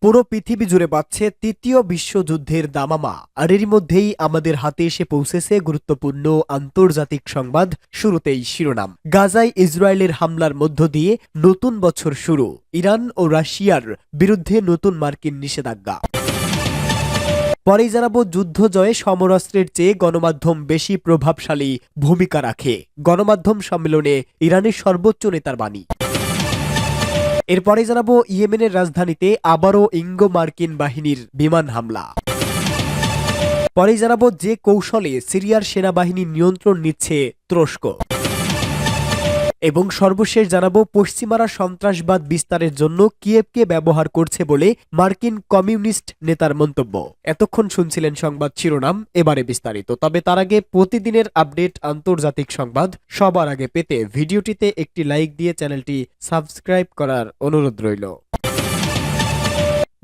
পুরো পৃথিবী জুড়ে বাজছে তৃতীয় বিশ্বযুদ্ধের দামামা, আর এরই মধ্যেই আমাদের হাতে এসে পৌঁছেছে গুরুত্বপূর্ণ আন্তর্জাতিক সংবাদ। শুরুতেই শিরোনাম। গাজায় ইসরায়েলের হামলার মধ্য দিয়ে নতুন বছর শুরু, ইরান ও রাশিয়ার বিরুদ্ধে নতুন মার্কিন নিষেধাজ্ঞা। পরেই জানাবো, যুদ্ধ জয়ে সমরাস্ত্রের চেয়ে গণমাধ্যম বেশি প্রভাবশালী ভূমিকা রাখে, গণমাধ্যম সম্মেলনে ইরানের সর্বোচ্চ নেতার বাণী। এরপরে জানাবো, ইয়েমেনের রাজধানীতে আবারও ইঙ্গো মার্কিন বাহিনীর বিমান হামলা। পরে জানাবো, যে কৌশলে সিরিয়ার সেনাবাহিনী নিয়ন্ত্রণ নিচ্ছে তুরস্ক। এবং সর্বশেষ জানাবো, পশ্চিমারা সন্ত্রাসবাদ বিস্তারের জন্য কিয়েভকে ব্যবহার করছে বলে মার্কিন কমিউনিস্ট নেতার মন্তব্য। এতক্ষণ শুনছিলেন সংবাদ শিরোনাম, এবারে বিস্তারিত। তবে তার আগে প্রতিদিনের আপডেট আন্তর্জাতিক সংবাদ সবার আগে পেতে ভিডিওটিতে একটি লাইক দিয়ে চ্যানেলটি সাবস্ক্রাইব করার অনুরোধ রইল।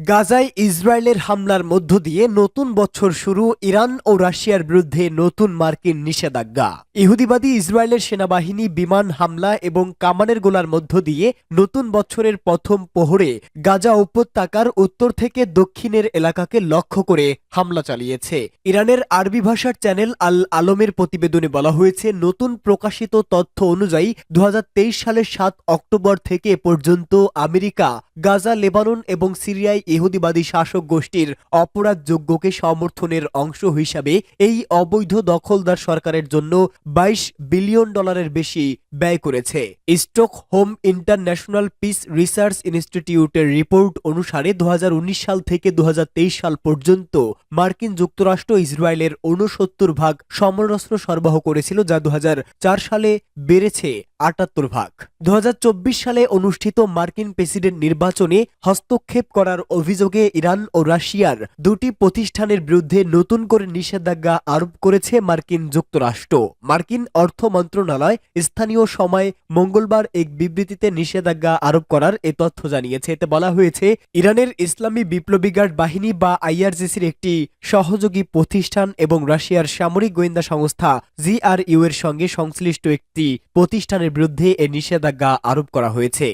গাজায় ইসরায়েলের হামলার মধ্য দিয়ে নতুন বছর শুরু, ইরান ও রাশিয়ার বিরুদ্ধে নতুন মার্কিন নিষেধাজ্ঞা। ইহুদিবাদী ইসরায়েলের সেনাবাহিনী বিমান হামলা এবং কামানের গোলার মধ্য দিয়ে নতুন বছরের প্রথম প্রহরে গাজা উপত্যকার উত্তর থেকে দক্ষিণের এলাকাকে লক্ষ্য করে হামলা চালিয়েছে। ইরানের আরবি ভাষার চ্যানেল আল আলমের প্রতিবেদনে বলা হয়েছে, নতুন প্রকাশিত তথ্য অনুযায়ী 2023 সালের 7 অক্টোবর থেকে পর্যন্ত আমেরিকা গাজা, লেবানন এবং সিরিয়ায় ইহুদিবাদী শাসক গোষ্ঠীর অপরাধযোগ্যকে সমর্থনের অংশ হিসাবে এই অবৈধ দখলদার সরকারের জন্য $22 বিলিয়ন বেশি ব্যয় করেছে। স্টকহোম ইন্টারন্যাশনাল পিস রিসার্চ ইনস্টিটিউটের রিপোর্ট অনুসারে 2019 সাল থেকে 2023 সাল পর্যন্ত মার্কিন যুক্তরাষ্ট্র ইসরায়েলের 69% সমরাস্ত্র সরবরাহ করেছিল, যা 2004 সালে বেড়েছে 78%। 2024 সালে অনুষ্ঠিত মার্কিন প্রেসিডেন্ট নির্বাচনে হস্তক্ষেপ করার অভিযোগে ইরান ও রাশিয়ার দুটি প্রতিষ্ঠানের বিরুদ্ধে নতুন করে নিষেধাজ্ঞা আরোপ করেছে মার্কিন যুক্তরাষ্ট্র। মার্কিন অর্থ মন্ত্রণালয় স্থানীয় সময় মঙ্গলবার এক বিবৃতিতে নিষেধাজ্ঞা আরোপ করার এ তথ্য জানিয়েছে। এতে বলা হয়েছে, ইরানের ইসলামী বিপ্লবী গার্ড বাহিনী বা আইআরজিসির একটি সহযোগী প্রতিষ্ঠান এবং রাশিয়ার সামরিক গোয়েন্দা সংস্থা জিআরইউ এর সঙ্গে সংশ্লিষ্ট একটি প্রতিষ্ঠানের বিরুদ্ধে এ নিষেধাজ্ঞা আরোপ করা হয়েছে।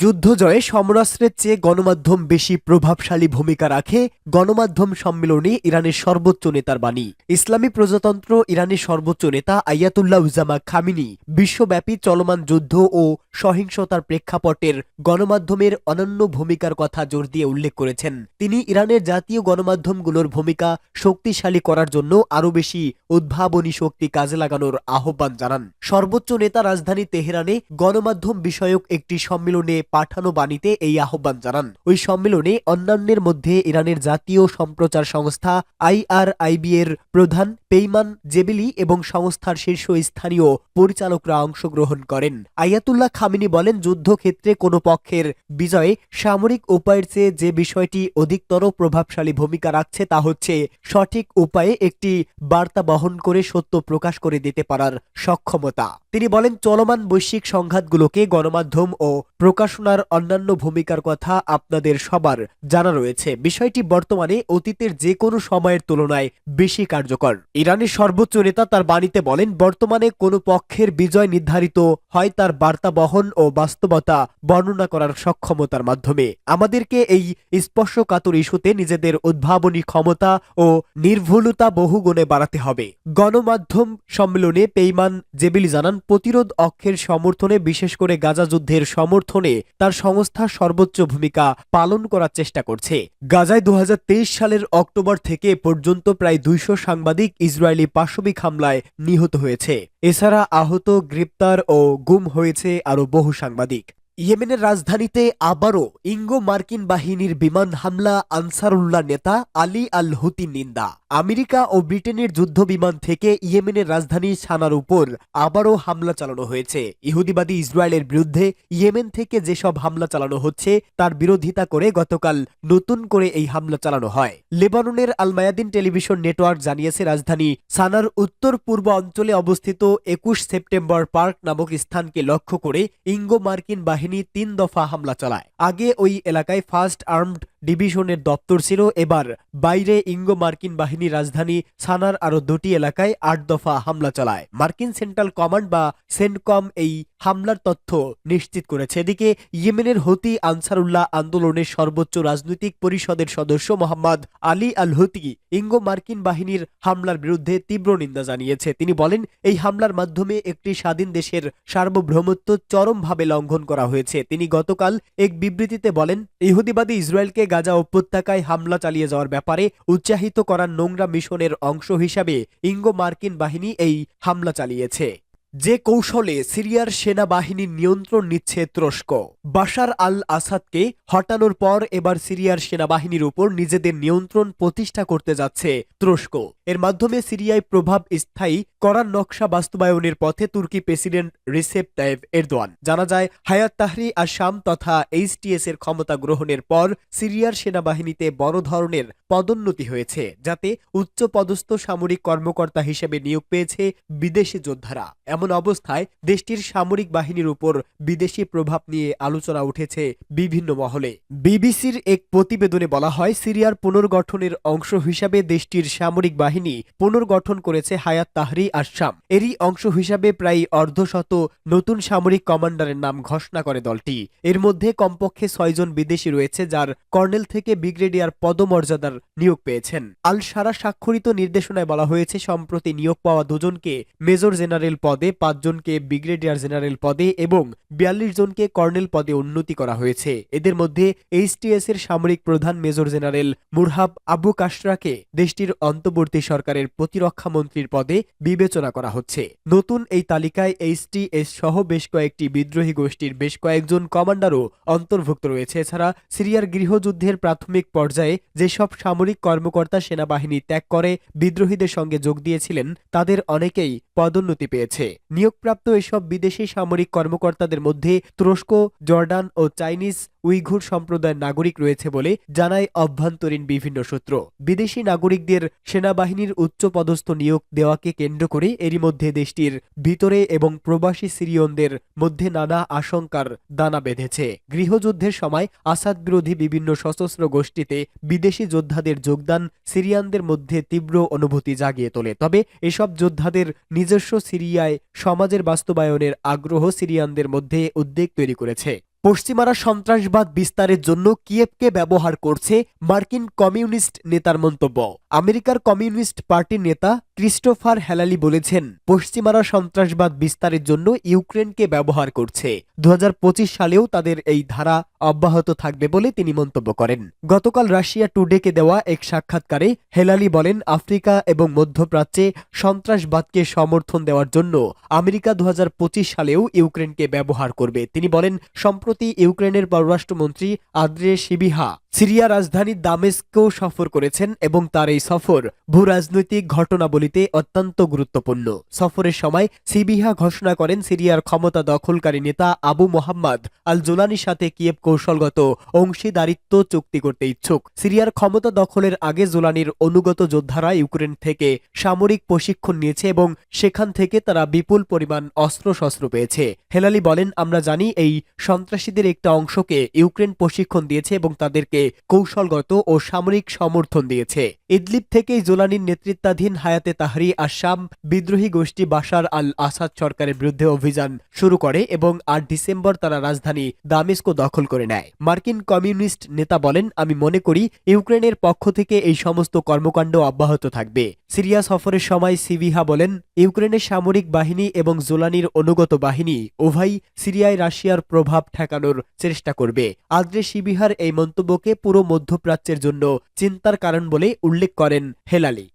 যুদ্ধ জয়ে সমরাস্ত্রের চেয়ে গণমাধ্যম বেশি প্রভাবশালী ভূমিকা রাখে, গণমাধ্যম সম্মেলনে ইরানের সর্বোচ্চ নেতার বাণী। ইসলামী প্রজাতন্ত্র ইরানের সর্বোচ্চ নেতা আয়াতুল্লাহ উজামা খামিনি বিশ্বব্যাপী চলমান যুদ্ধ ও সহিংসতার প্রেক্ষাপটের গণমাধ্যমের অনন্য ভূমিকার কথা জোর দিয়ে উল্লেখ করেছেন। তিনি ইরানের জাতীয় গণমাধ্যমগুলোর ভূমিকা শক্তিশালী করার জন্য আরও বেশি উদ্ভাবনী শক্তি কাজে লাগানোর আহ্বান জানান। সর্বোচ্চ নেতা রাজধানী তেহরানে গণমাধ্যম বিষয়ক একটি সম্মেলনে পাঠানো বাণীতে এই আহ্বান জানান। ওই সম্মেলনে অন্যান্যের মধ্যে ইরানের জাতীয় সম্প্রচার সংস্থা IRIB এর প্রধান পেইমান জেবেলি এবং সংস্থার শীর্ষস্থানীয় পরিচালকরা অংশগ্রহণ করেন। আয়াতুল্লাহ খামিনি বলেন, যুদ্ধক্ষেত্রে কোনো পক্ষের বিজয়ে সামরিক উপায়ের চেয়ে যে বিষয়টি অধিকতর প্রভাবশালী ভূমিকা রাখছে তা হচ্ছে সঠিক উপায়ে একটি বার্তা বহন করে সত্য প্রকাশ করে দিতে পারার সক্ষমতা। তিনি বলেন, চলমান বৈশ্বিক সংঘাতগুলোকে গণমাধ্যম ও প্রকাশনার অন্যান্য ভূমিকার কথা আপনাদের সবার জানা রয়েছে। বিষয়টি বর্তমানে অতীতের যে কোনো সময়ের তুলনায় বেশি কার্যকর। ইরানের সর্বোচ্চ নেতা তার বাণীতে বলেন, বর্তমানে কোনো পক্ষের বিজয় নির্ধারিত হয় তার বার্তা বহন ও বাস্তবতা বর্ণনা করার সক্ষমতার মাধ্যমে। আমাদেরকে এই স্পর্শকাতর ইস্যুতে নিজেদের উদ্ভাবনী ক্ষমতা ও নির্ভুলতা বহুগুণে বাড়াতে হবে। গণমাধ্যম সম্মেলনে পেইমান জেবেলি জানান, প্রতিরোধ অক্ষের সমর্থনে, বিশেষ করে গাজা যুদ্ধের সমর্থনে তার সংস্থা সর্বোচ্চ ভূমিকা পালন করার চেষ্টা করছে। গাজায় 2023 সালের অক্টোবর থেকে পর্যন্ত প্রায় 200 সাংবাদিক ইসরায়েলি পাশবিক হামলায় নিহত হয়েছে। এছাড়া আহত, গ্রেপ্তার ও গুম হয়েছে আরও বহু সাংবাদিক। ইয়েমেনের রাজধানীতে আবারও ইঙ্গো মার্কিন বাহিনীর বিমান হামলা, আনসারুল্লাহ নেতা আলী আল হুতির নিন্দা। আমেরিকা ও ব্রিটেনের যুদ্ধ বিমান থেকে ইয়েমেনের রাজধানী সানার উপর আবারও হামলা চালানো হয়েছে। ইহুদিবাদী ইসরায়েলের বিরুদ্ধে ইয়েমেন থেকে যেসব হামলা চালানো হচ্ছে তার বিরোধিতা করে গতকাল নতুন করে এই হামলা চালানো হয়। লেবাননের আল মায়াদিন টেলিভিশন নেটওয়ার্ক জানিয়েছে, রাজধানী সানার উত্তর পূর্ব অঞ্চলে অবস্থিত 21 সেপ্টেম্বর পার্ক নামক স্থানকে লক্ষ্য করে ইঙ্গো মার্কিন বাহিনী 3 দফা হামলা চালায়। আগে ওই এলাকায় ফার্স্ট আর্মড ডিভিশনের দপ্তর ছিল, এবার বাইরে ইঙ্গো মার্কিন বাহিনী রাজধানী সানার আরও 2টি এলাকায় 8 দফা হামলা চালায়। মার্কিন সেন্ট্রাল কমান্ড বা সেন্টকম এই হামলার তথ্য নিশ্চিত করেছে। এদিকে ইয়েমেনের হুতি আনসারুল্লাহ আন্দোলনের সর্বোচ্চ রাজনৈতিক পরিষদের সদস্য মোহাম্মদ আলী আল হুতি ইঙ্গো মার্কিন বাহিনীর হামলার বিরুদ্ধে তীব্র নিন্দা জানিয়েছে। তিনি বলেন, এই হামলার মাধ্যমে একটি স্বাধীন দেশের সার্বভৌমত্ব চরমভাবে লঙ্ঘন করা হয়েছে। তিনি গতকাল এক বিবৃতিতে বলেন, ইহুদিবাদী ইসরায়েলকে গাজা উপত্যকায় হামলা চালিয়ে যাওয়ার ব্যাপারে উৎসাহিত করার নোংরা মিশনের অংশ হিসাবে ইঙ্গো মার্কিন বাহিনী এই হামলা চালিয়েছে। যে কৌশলে সিরিয়ার সেনাবাহিনীর নিয়ন্ত্রণ নিচ্ছে তুরস্ক। বাশার আল আসাদকে হটানোর পর এবার সিরিয়ার সেনাবাহিনীর উপর নিজেদের নিয়ন্ত্রণ প্রতিষ্ঠা করতে যাচ্ছে তুরস্ক। এর মাধ্যমে সিরিয়ায় প্রভাব স্থায়ী করার নকশা বাস্তবায়নের পথে তুর্কি প্রেসিডেন্ট রিসেপ তাইয়েপ এরদোয়ান। জানা যায়, হায়াত তাহরি আশ-শাম তথা এইচটিএস এর ক্ষমতা গ্রহণের পর সিরিয়ার সেনাবাহিনীতে বড় ধরনের পদোন্নতি হয়েছে, যাতে উচ্চ পদস্থ সামরিক কর্মকর্তা হিসেবে নিয়োগ পেয়েছে বিদেশি যোদ্ধারা। এমন অবস্থায় দেশটির সামরিক বাহিনীর উপর বিদেশি প্রভাব নিয়ে আলোচনা উঠেছে বিভিন্ন মহলে। বিবিসির এক প্রতিবেদনে বলা হয়, সিরিয়ার পুনর্গঠনের অংশ হিসাবে দেশটির সামরিক বাহিনী পুনর্গঠন করেছে হায়াত তাহরি আশ-শাম। এরই অংশ হিসাবে প্রায় অর্ধশত নতুন সামরিক কমান্ডারের নাম ঘোষণা করে দলটি। এর মধ্যে কমপক্ষে 6 জন বিদেশি রয়েছে, যার কর্নেল থেকে ব্রিগেডিয়ার পদমর্যাদার নিয়োগ পেয়েছেন। আল সারা স্বাক্ষরিত নির্দেশনায় বলা হয়েছে, সম্প্রতি নিয়োগ পাওয়া 2 জনকে মেজর জেনারেল পদে, 5 জনকে ব্রিগেডিয়ার জেনারেল পদে এবং 42 জনকে কর্নেল পদে উন্নতি করা হয়েছে। এদের মধ্যে এইচটিএস এর সামরিক প্রধান মেজর জেনারেল মুরহাব আবু কাশরাকে দেশটির অন্তর্বর্তী সরকারের প্রতিরক্ষা মন্ত্রীর পদে বিবেচনা করা হচ্ছে। নতুন এই তালিকায় এইচটিএস সহ বেশ কয়েকটি বিদ্রোহী গোষ্ঠীর বেশ কয়েকজন কমান্ডারও অন্তর্ভুক্ত রয়েছে। এছাড়া সিরিয়ার গৃহযুদ্ধের প্রাথমিক পর্যায়ে যেসব সামরিক কর্মকর্তা সেনাবাহিনী ত্যাগ করে বিদ্রোহীদের সঙ্গে যোগ দিয়েছিলেন, তাদের অনেকেই পদোন্নতি পেয়েছে। নিয়োগপ্রাপ্ত এসব বিদেশি সামরিক কর্মকর্তাদের মধ্যে তুরস্ক, জর্ডান ও চাইনিজ উইঘুর সম্প্রদায়ের নাগরিক রয়েছে বলে জানায় অভ্যন্তরীণ বিভিন্ন সূত্র। বিদেশি নাগরিকদের সেনাবাহিনীর উচ্চপদস্থ নিয়োগ দেওয়াকে কেন্দ্র করে এরই মধ্যে দেশটির ভিতরে এবং প্রবাসী সিরিয়নদের মধ্যে নানা আশঙ্কার দানা বেঁধেছে। গৃহযুদ্ধের সময় আসাদ বিরোধী বিভিন্ন সশস্ত্র গোষ্ঠীতে বিদেশি যোদ্ধাদের যোগদান সিরিয়ানদের মধ্যে তীব্র অনুভূতি জাগিয়ে তোলে। তবে এসব যোদ্ধাদের নিজস্ব সিরিয়ায় সমাজের বাস্তবায়নের আগ্রহ সিরিয়ানদের মধ্যে উদ্বেগ তৈরি করেছে। পশ্চিমারা সন্ত্রাসবাদ বিস্তারের জন্য কিয়েভকে ব্যবহার করছে, মার্কিন কমিউনিস্ট নেতার মন্তব্য। আমেরিকার কমিউনিস্ট পার্টির নেতা ক্রিস্টোফার হ্যালালি বলেছেন, পশ্চিমারা সন্ত্রাসবাদ বিস্তারের জন্য ইউক্রেনকে ব্যবহার করছে। 2025 সালেও তাদের এই ধারা অব্যাহত থাকবে বলে তিনি মন্তব্য করেন। গতকাল রাশিয়া টুডেকে দেওয়া এক সাক্ষাৎকারে হেলালি বলেন, আফ্রিকা এবং মধ্যপ্রাচ্যে সন্ত্রাসবাদকে সমর্থন দেওয়ার জন্য আমেরিকা 2025 সালেও ইউক্রেনকে ব্যবহার করবে। তিনি বলেন, সম্প্রতি ইউক্রেনের পররাষ্ট্রমন্ত্রী আদ্রে শিবিহা সিরিয়া রাজধানী দামেস্কো সফর করেছেন এবং তার এই সফর ভূরাজনৈতিক ঘটনাবলিতে অত্যন্ত গুরুত্বপূর্ণ। সফরের সময় শিবিহা ঘোষণা করেন, সিরিয়ার ক্ষমতা দখলকারী নেতা আবু মোহাম্মদ আল জোলানির সাথে কিয়েভ কৌশলগত অংশীদারিত্ব চুক্তি করতে ইচ্ছুক। সিরিয়ার ক্ষমতা দখলের আগে জোলানির অনুগত যোদ্ধারা ইউক্রেন থেকে সামরিক প্রশিক্ষণ নিয়েছে এবং সেখান থেকে তারা বিপুল পরিমাণ অস্ত্রশস্ত্র পেয়েছে। হেলালি বলেন, আমরা জানি এই সন্ত্রাসীদের একটা অংশকে ইউক্রেন প্রশিক্ষণ দিয়েছে এবং তাদেরকে কৌশলগত ও সামরিক সমর্থন দিয়েছে। ইদলিব থেকেই জোলানির নেতৃত্বাধীন হায়াতে তাহরি আশ-শাম বিদ্রোহী গোষ্ঠী বাশার আল আসাদ সরকারের বিরুদ্ধে অভিযান শুরু করে এবং 8 ডিসেম্বর তারা রাজধানী দামেস্কো দখল করে নেয়। মার্কিন কমিউনিস্ট নেতা বলেন, আমি মনে করি ইউক্রেনের পক্ষ থেকে এই সমস্ত কর্মকাণ্ড অব্যাহত থাকবে। সিরিয়া সফরের সময় শিবিহা বলেন, ইউক্রেনের সামরিক বাহিনী এবং জোলানির অনুগত বাহিনী উভয়ই সিরিয়ায় রাশিয়ার প্রভাব ঠেকানোর চেষ্টা করবে। আদ্রে শিবিহার এই মন্তব্যকে পুরো মধ্যপ্রাচ্যের জন্য চিন্তার কারণ বলে উল্লেখ করেন হেলালি।